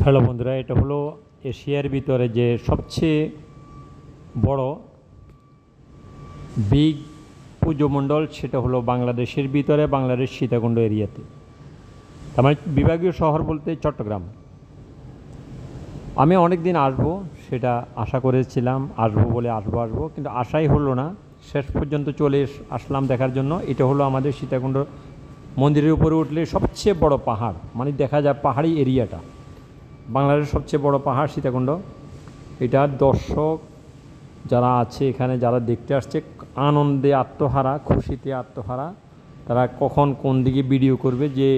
Hello বন্ধুরা, এটা হলো এশিয়ার ভিতরে যে সবচেয়ে বড় বিগ পুজো মণ্ডল, সেটা হলো বাংলাদেশের ভিতরে বাংলাদেশ সীতাকুণ্ড এরিয়াতে। তার মানে বিভাগীয় শহর বলতে চট্টগ্রাম। আমি অনেক দিন আসবো, সেটা আশা করেছিলাম আসবো বলে আসবো কিন্তু আশাই হলো না। শেষ পর্যন্ত চলে আসলাম দেখার জন্য। এটা হলো আমাদের সীতাকুণ্ড মন্দিরের উপরে উঠলে সবচেয়ে বড় পাহাড়, মানে দেখা যায় পাহাড়ি এরিয়াটা। বাংলাদেশের সবচেয়ে বড় পাহাড় সীতাকুণ্ড। এটা দর্শক যারা আছে এখানে, যারা দেখতে আসছে, আনন্দে আত্মহারা, খুশিতে আত্মহারা। তারা কখন কোন দিকে ভিডিও করবে যে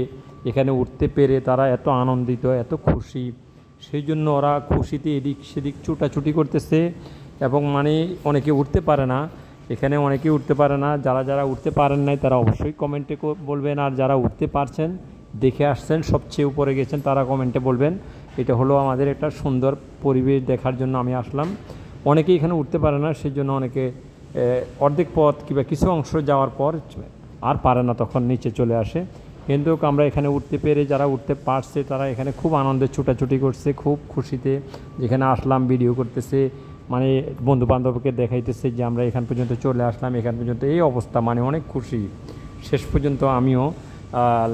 এখানে উঠতে পেরে তারা এত আনন্দিত, এত খুশি। সেই জন্য ওরা খুশিতে এদিক সেদিক ছুটাছুটি করতেছে। এবং মানে অনেকে উঠতে পারে না, এখানে অনেকে উঠতে পারে না। যারা যারা উঠতে পারেন নাই তারা অবশ্যই কমেন্টে বলবেন, আর যারা উঠতে পারছেন, দেখে আসছেন, সবচেয়ে উপরে গেছেন, তারা কমেন্টে বলবেন। এটা হলো আমাদের একটা সুন্দর পরিবেশ দেখার জন্য আমি আসলাম। অনেকেই এখানে উঠতে পারে না, সেই জন্য অনেকে অর্ধেক পথ কিংবা কিছু অংশ যাওয়ার পর আর পারে না, তখন নিচে চলে আসে। কিন্তু আমরা এখানে উঠতে পেরে, যারা উঠতে পারছে তারা এখানে খুব আনন্দে ছুটাছুটি করছে, খুব খুশিতে। যেখানে আসলাম ভিডিও করতেছে, মানে বন্ধুবান্ধবকে দেখাইতেছে যে আমরা এখান পর্যন্ত চলে আসলাম, এখান পর্যন্ত এই অবস্থা, মানে অনেক খুশি। শেষ পর্যন্ত আমিও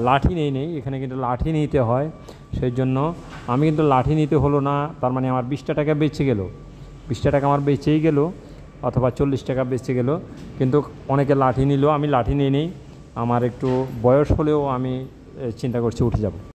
লাঠি নেই, এখানে কিন্তু লাঠি নিতে হয়। সেই জন্য আমি কিন্তু লাঠি নিতে হলো না। তার মানে আমার 20টা টাকা বেঁচে গেল, 20টা টাকা আমার বেঁচেই গেল, অথবা 40 টাকা বেঁচে গেল। কিন্তু অনেকে লাঠি নিল, আমি লাঠি নিয়ে নেই। আমার একটু বয়স হলেও আমি চিন্তা করছি উঠে যাব।